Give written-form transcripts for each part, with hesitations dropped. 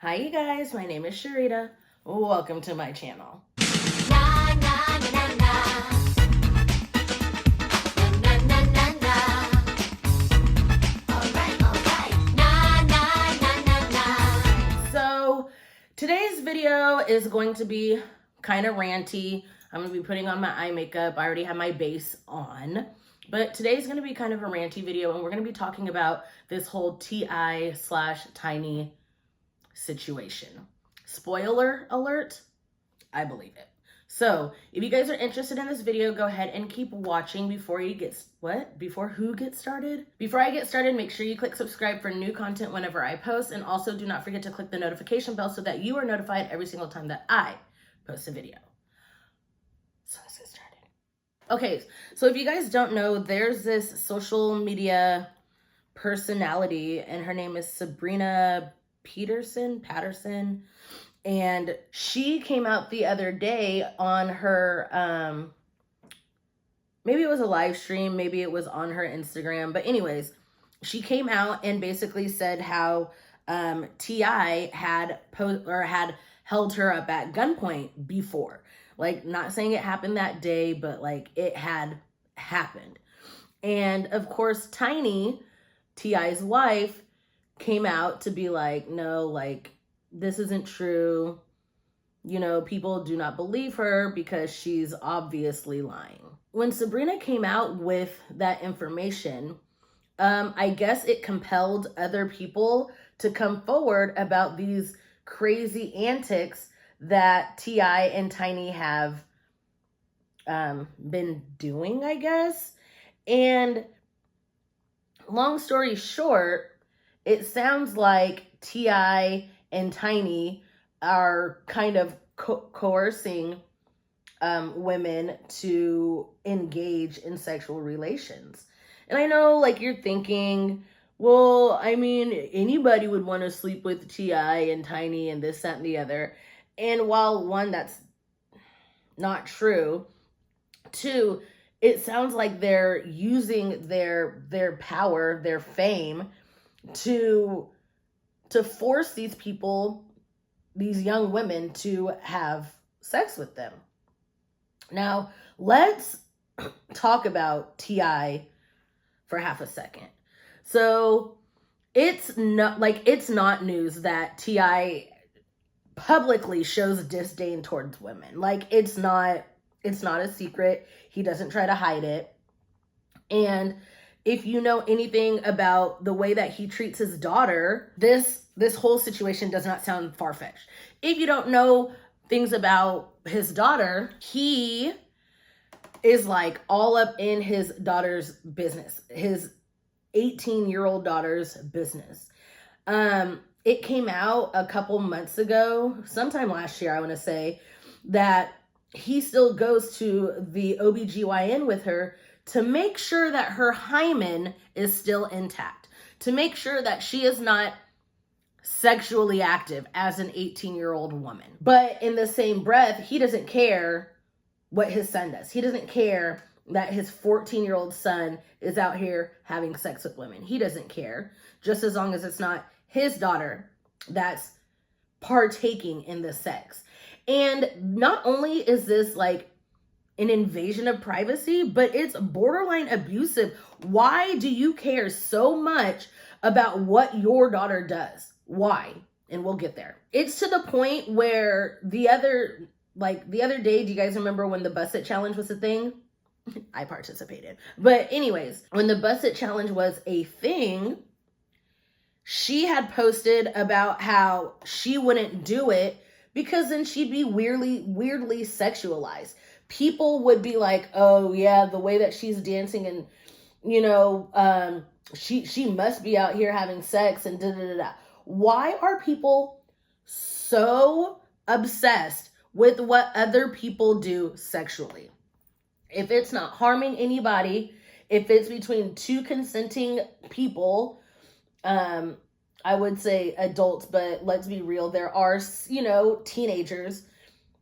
Hi you guys, my name is Cherita. Welcome to my channel. So today's video is going to be kind of ranty. I'm going to be putting on my eye makeup. I already have my base on. But today's going to be kind of a ranty video, and we're going to be talking about this whole T.I./Tiny situation. Spoiler alert, I believe it. So if you guys are interested in this video, go ahead and keep watching before you get, Before who gets started? Before I get started, make sure you click subscribe for new content whenever I post, and also do not forget to click the notification bell so that you are notified every single time that I post a video. So let's get started. Okay, so if you guys don't know, there's this social media personality, and her name is Sabrina Patterson, and she came out the other day on her maybe it was a live stream, maybe it was on her Instagram, but anyways, she came out and basically said how T.I. had held her up at gunpoint before. Like, not saying it happened that day, but like it had happened. And of course, Tiny, T.I.'s wife, came out to be like, no, like, this isn't true. You know, people do not believe her because she's obviously lying. When Sabrina came out with that information, I guess it compelled other people to come forward about these crazy antics that T.I. and Tiny have been doing, I guess. And long story short, it sounds like T.I. and Tiny are kind of coercing women to engage in sexual relations. And I know, like, you're thinking, well, I mean, anybody would want to sleep with T.I. and Tiny and this, that, and the other. And while one, that's not true, two, it sounds like they're using their power, their fame, to force these people, these young women, to have sex with them. Now, let's talk about T.I. for half a second. So it's not news that T.I. publicly shows disdain towards women. Like, it's not a secret. He doesn't try to hide it. And if you know anything about the way that he treats his daughter, this whole situation does not sound far-fetched. If you don't know things about his daughter, he is like all up in his daughter's business, his 18-year-old daughter's business. It came out a couple months ago, sometime last year, I want to say, that he still goes to the OBGYN with her to make sure that her hymen is still intact, to make sure that she is not sexually active as an 18-year-old woman. But in the same breath, he doesn't care what his son does. He doesn't care that his 14-year-old son is out here having sex with women. He doesn't care, just as long as it's not his daughter that's partaking in the sex. And not only is this like an invasion of privacy, but it's borderline abusive. Why do you care so much about what your daughter does? Why? And we'll get there. It's to the point where the other day, do you guys remember when the Bust It Challenge was a thing? I participated. But anyways, when the Bust It Challenge was a thing, she had posted about how she wouldn't do it because then she'd be weirdly sexualized. People would be like, oh yeah, the way that she's dancing, and you know, she must be out here having sex and da da da da. Why are people so obsessed with what other people do sexually? If it's not harming anybody, if it's between two consenting people, I would say adults, but let's be real, there are, you know, teenagers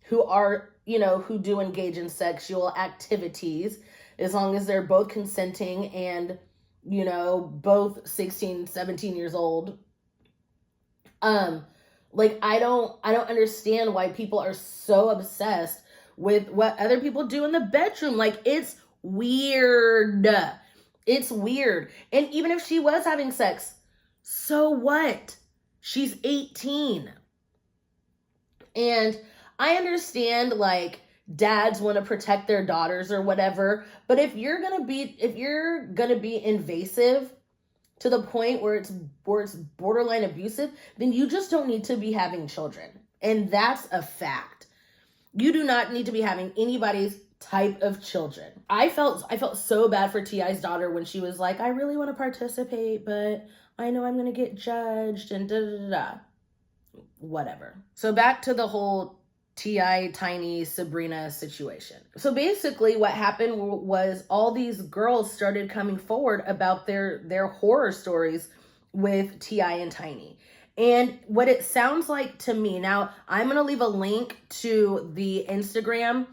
who are, you know, who do engage in sexual activities, as long as they're both consenting and, you know, both 16, 17 years old. Like, I don't understand why people are so obsessed with what other people do in the bedroom. Like, it's weird. It's weird. And even if she was having sex, so what? She's 18. And I understand, like, dads want to protect their daughters or whatever, but if you're gonna be invasive to the point where it's borderline abusive, then you just don't need to be having children. And that's a fact. You do not need to be having anybody's type of children. I felt so bad for T.I.'s daughter when she was like, I really want to participate, but I know I'm going to get judged and da da da da. Whatever. So back to the whole T.I., Tiny, Sabrina situation. So basically what happened was all these girls started coming forward about their horror stories with T.I. and Tiny. And what it sounds like to me, now I'm going to leave a link to the Instagram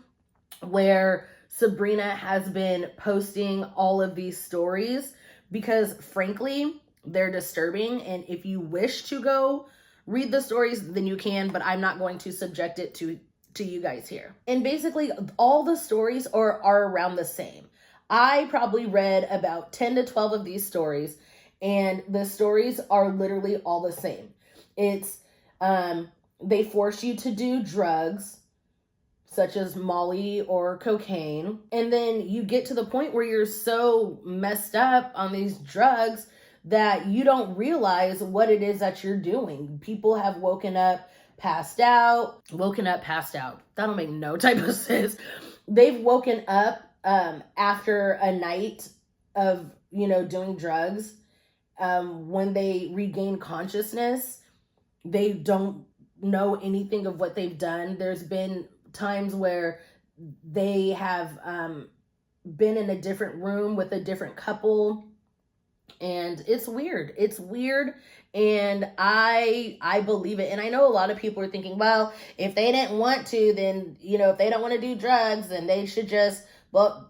where Sabrina has been posting all of these stories, because frankly, they're disturbing. And if you wish to go read the stories, then you can, but I'm not going to subject it to you guys here. And basically all the stories are around the same. I probably read about 10 to 12 of these stories, and the stories are literally all the same. It's they force you to do drugs such as Molly or cocaine, and then you get to the point where you're so messed up on these drugs that you don't realize what it is that you're doing. People have woken up passed out. That don't make no type of sense. They've woken up after a night of, doing drugs. When they regain consciousness, they don't know anything of what they've done. There's been times where they have been in a different room with a different couple. And it's weird. And I believe it. And I know a lot of people are thinking, well, if they didn't want to, then, if they don't want to do drugs, then they should just,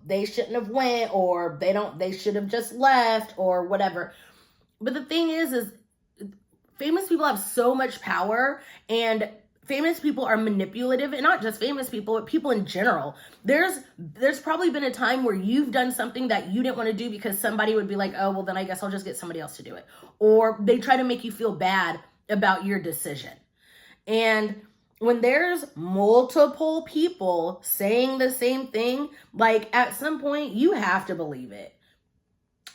they shouldn't have went, or they should have just left or whatever. But the thing is famous people have so much power, and famous people are manipulative, and not just famous people, but people in general. There's probably been a time where you've done something that you didn't want to do because somebody would be like, oh, well, then I guess I'll just get somebody else to do it. Or they try to make you feel bad about your decision. And when there's multiple people saying the same thing, like, at some point you have to believe it.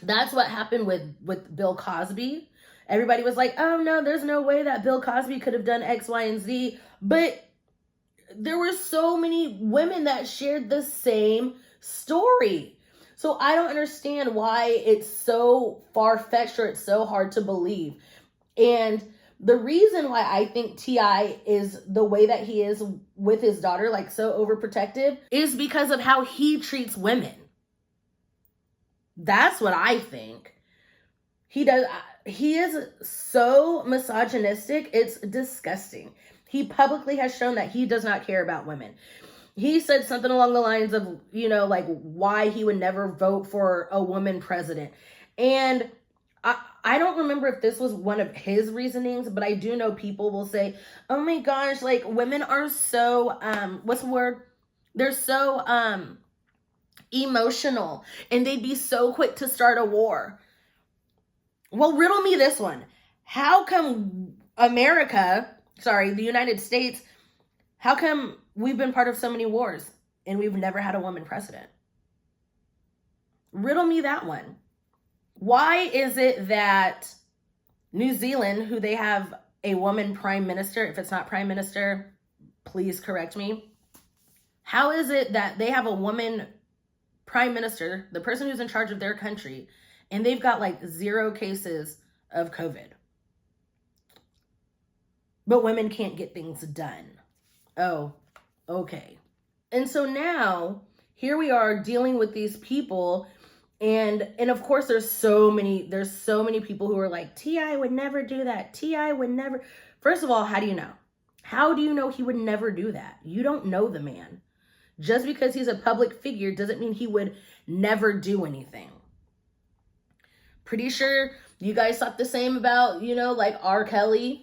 That's what happened with Bill Cosby. Everybody was like, oh no, there's no way that Bill Cosby could have done X, Y, and Z. But there were so many women that shared the same story. So I don't understand why it's so far-fetched or it's so hard to believe. And the reason why I think T.I. is the way that he is with his daughter, like so overprotective, is because of how he treats women. That's what I think. He is so misogynistic. It's disgusting. He publicly has shown that he does not care about women. He said something along the lines of, like why he would never vote for a woman president. And I don't remember if this was one of his reasonings, but I do know people will say, oh my gosh, like women are so, what's the word? They're so emotional, and they'd be so quick to start a war. Well, riddle me this one. How come the United States, how come we've been part of so many wars and we've never had a woman president? Riddle me that one. Why is it that New Zealand, who they have a woman prime minister, if it's not prime minister, please correct me. How is it that they have a woman prime minister, the person who's in charge of their country, and they've got like 0 cases of COVID? But women can't get things done. Oh, okay. And so now here we are dealing with these people, and of course there's so many people who are like, T.I. would never do that. T.I. would never. First of all, how do you know? How do you know he would never do that? You don't know the man. Just because he's a public figure doesn't mean he would never do anything. Pretty sure you guys thought the same about, like R. Kelly.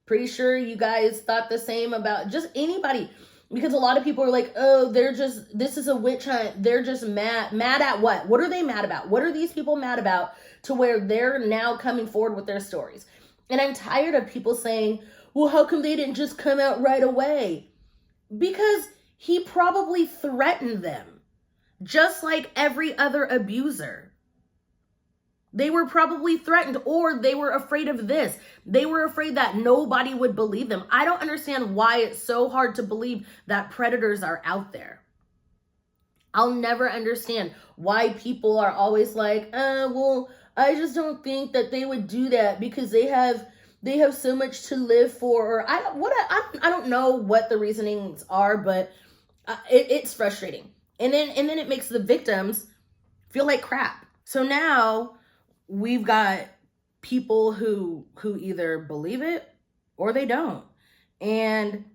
Pretty sure you guys thought the same about just anybody. Because a lot of people are like, oh, this is a witch hunt. They're just mad. Mad at what? What are they mad about? What are these people mad about to where they're now coming forward with their stories? And I'm tired of people saying, well, how come they didn't just come out right away? Because he probably threatened them, just like every other abuser. They were probably threatened, or they were afraid of this. They were afraid that nobody would believe them. I don't understand why it's so hard to believe that predators are out there. I'll never understand why people are always like, well, I just don't think that they would do that because they have so much to live for. Or I don't know what the reasonings are, but it's frustrating. And then it makes the victims feel like crap. So now we've got people who either believe it or they don't. And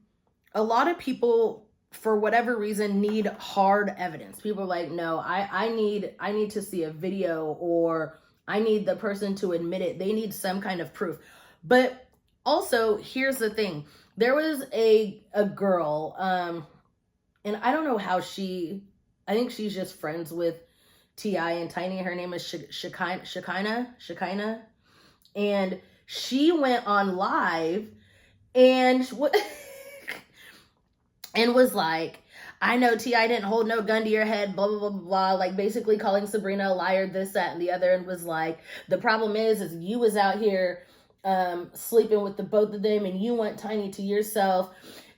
a lot of people, for whatever reason, need hard evidence. People are like, no, I need to see a video, or I need the person to admit it. They need some kind of proof. But also, here's the thing. There was a girl, and I don't know how I think she's just friends with T.I. and Tiny. Her name is Shekinah. And she went on live and and was like, I know T.I. didn't hold no gun to your head, blah, blah, blah, blah, like basically calling Sabrina a liar, this, that, and the other, and was like, the problem is you was out here sleeping with the both of them, and you want Tiny to yourself.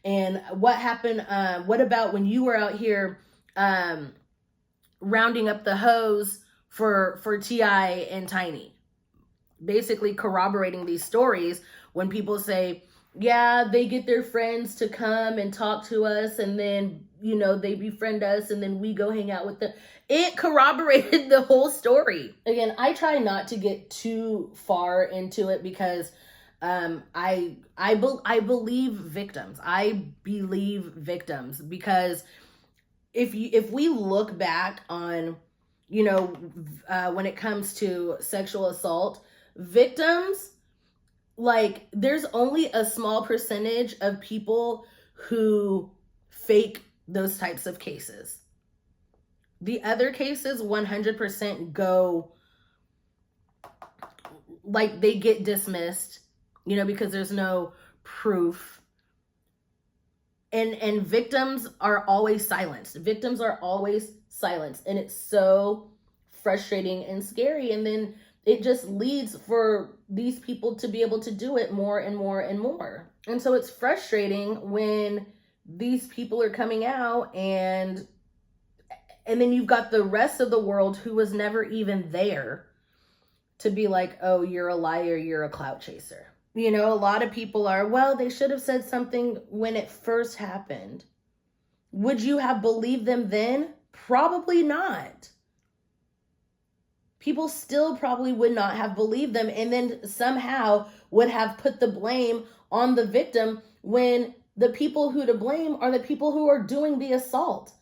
And what happened, what about when you were out here rounding up the hoes for T.I. and Tiny? Basically corroborating these stories when people say, yeah, they get their friends to come and talk to us, and then, they befriend us, and then we go hang out with them. It corroborated the whole story. Again, I try not to get too far into it because I believe victims. I believe victims because if we look back on, when it comes to sexual assault, victims, like, there's only a small percentage of people who fake those types of cases. The other cases 100% go, like, they get dismissed, because there's no proof. And victims are always silenced. Victims are always silenced. And it's so frustrating and scary. And then it just leads for these people to be able to do it more and more and more. And so it's frustrating when these people are coming out and then you've got the rest of the world who was never even there to be like, oh, you're a liar, you're a clout chaser. A lot of people are, well, they should have said something when it first happened. Would you have believed them then? Probably not. People still probably would not have believed them, and then somehow would have put the blame on the victim when the people who to blame are the people who are doing the assault.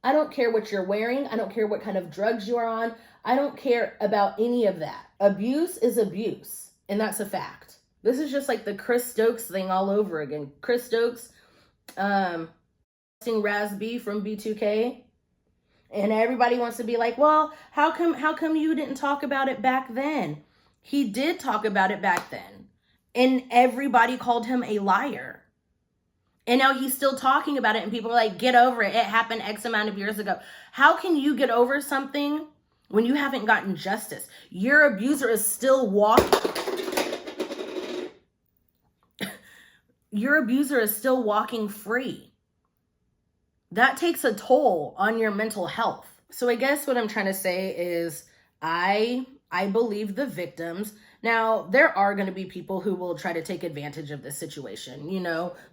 I don't care what you're wearing. I don't care what kind of drugs you are on. I don't care about any of that. Abuse is abuse, and that's a fact. This is just like the Chris Stokes thing all over again. Chris Stokes, Raz B from B2K. And everybody wants to be like, well, how come you didn't talk about it back then? He did talk about it back then. And everybody called him a liar. And now he's still talking about it, and people are like, get over it. It happened X amount of years ago. How can you get over something when you haven't gotten justice? Your abuser is still walking. Your abuser is still walking free. That takes a toll on your mental health. So I guess what I'm trying to say is I believe the victims. Now, there are going to be people who will try to take advantage of this situation.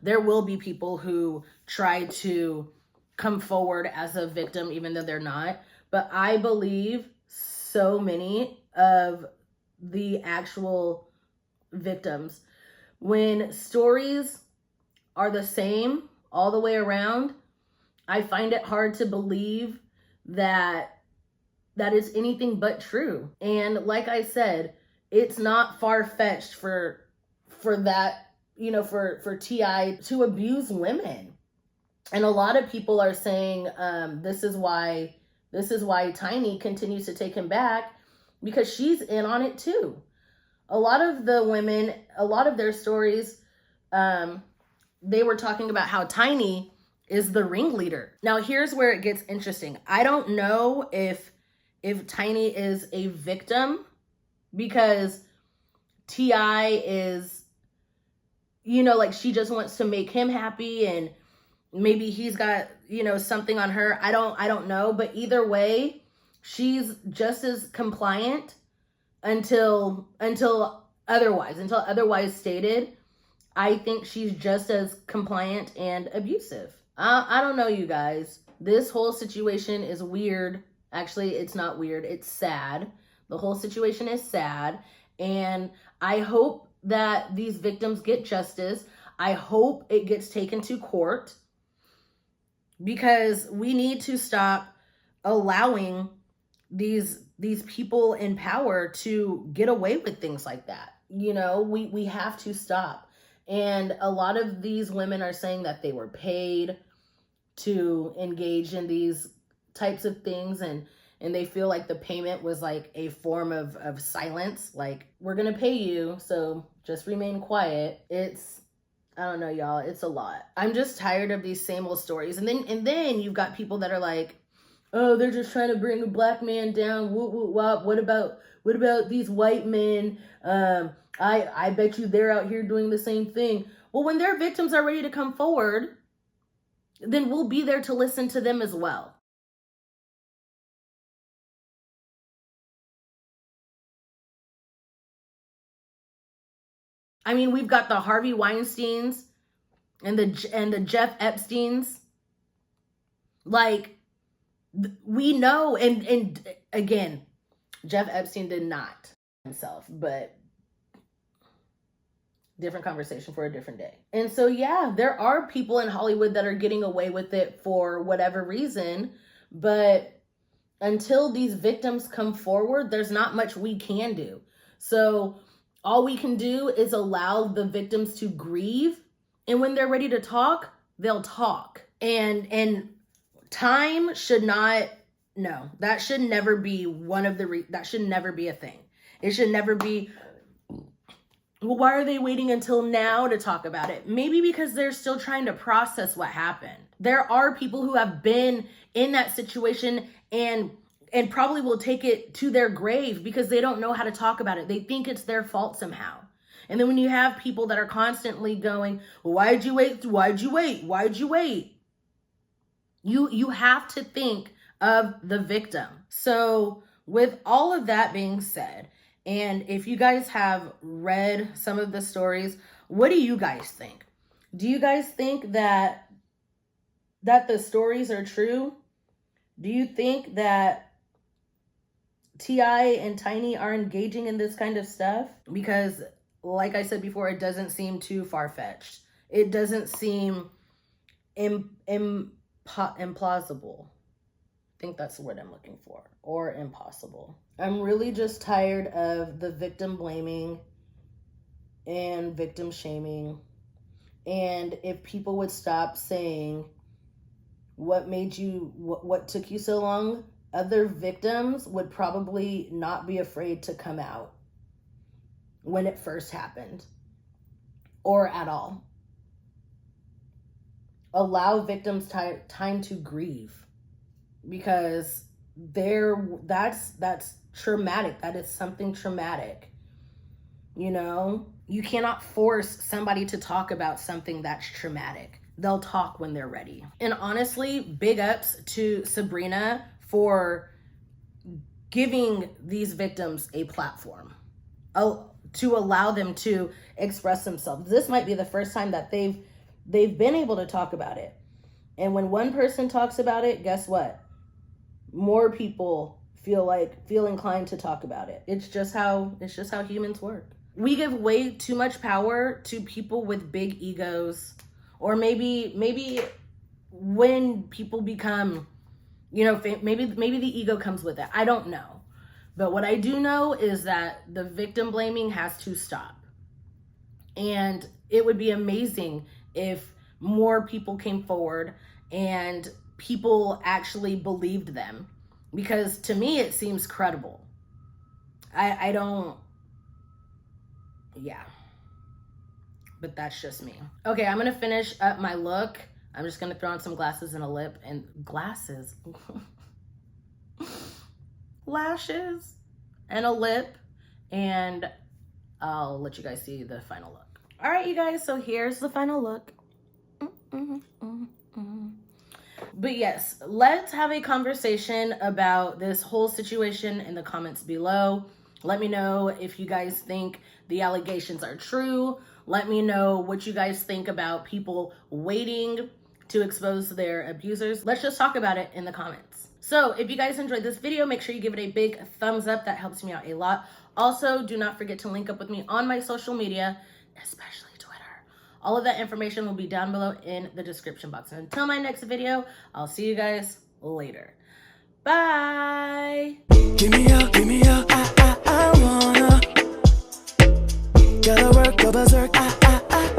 There will be people who try to come forward as a victim, even though they're not. But I believe so many of the actual victims, when stories are the same all the way around, I find it hard to believe that is anything but true. And like I said, it's not far-fetched for for that, for T.I. to abuse women. And a lot of people are saying this is why Tiny continues to take him back, because she's in on it too. A lot of the women, a lot of their stories, they were talking about how Tiny is the ringleader. Now, here's where it gets interesting. I don't know if Tiny is a victim, because T.I. is, like, she just wants to make him happy, and maybe he's got, something on her. I don't know. But either way, she's just as compliant until otherwise stated. I think she's just as compliant and abusive. I don't know, you guys. This whole situation is weird. Actually, it's not weird. It's sad. The whole situation is sad. And I hope that these victims get justice. I hope it gets taken to court, because we need to stop allowing these people in power to get away with things like that. We have to stop. And a lot of these women are saying that they were paid to engage in these types of things, and they feel like the payment was like a form of silence. Like, we're gonna pay you, so just remain quiet. I don't know, y'all. It's a lot. I'm just tired of these same old stories. And then you've got people that are like, oh, they're just trying to bring a black man down. Whoop, whoop, whoop. What about these white men? I bet you they're out here doing the same thing. Well, when their victims are ready to come forward, then we'll be there to listen to them as well. I mean, we've got the Harvey Weinsteins and the Jeff Epsteins. Like, we know, and again, Jeff Epstein did not himself, but different conversation for a different day. And so, yeah, there are people in Hollywood that are getting away with it for whatever reason, but until these victims come forward, there's not much we can do. So all we can do is allow the victims to grieve, and when they're ready to talk, they'll talk. And time should not, no, that should never be that should never be a thing. It should never be, well, why are they waiting until now to talk about it? Maybe because they're still trying to process what happened. There are people who have been in that situation and probably will take it to their grave because they don't know how to talk about it. They think it's their fault somehow. And then when you have people that are constantly going, well, why'd you wait? Why'd you wait? Why'd you wait? You have to think of the victim. So with all of that being said, and if you guys have read some of the stories, what do you guys think? Do you guys think that the stories are true? Do you think that T.I. and Tiny are engaging in this kind of stuff? Because, like I said before, it doesn't seem too far-fetched. It doesn't seem implausible. I think that's the word I'm looking for. Or impossible. I'm really just tired of the victim blaming and victim shaming. And if people would stop saying, what took you so long? Other victims would probably not be afraid to come out when it first happened, or at all. Allow victims time to grieve, because that's traumatic. That is something traumatic. You cannot force somebody to talk about something that's traumatic. They'll talk when they're ready. And honestly, big ups to Sabrina for giving these victims a platform to allow them to express themselves. This might be the first time that they've been able to talk about it. And when one person talks about it, guess what? More people feel inclined to talk about it. It's just how humans work. We give way too much power to people with big egos, or maybe when people become, maybe the ego comes with it. I don't know. But what I do know is that the victim blaming has to stop. And it would be amazing if more people came forward and people actually believed them, because to me it seems credible. I don't, yeah, but that's just me. Okay, I'm gonna finish up my look. I'm just gonna throw on some glasses and a lip and glasses. Lashes and a lip, and I'll let you guys see the final look. All right, you guys, so here's the final look. But yes, let's have a conversation about this whole situation in the comments below. Let me know if you guys think the allegations are true. Let me know what you guys think about people waiting to expose their abusers. Let's just talk about it in the comments. So if you guys enjoyed this video, make sure you give it a big thumbs up. That helps me out a lot. Also, do not forget to link up with me on my social media, especially Twitter. All of that information will be down below in the description box. And until my next video, I'll see you guys later. Bye. Give me up, I wanna. Gotta work, go berserk, I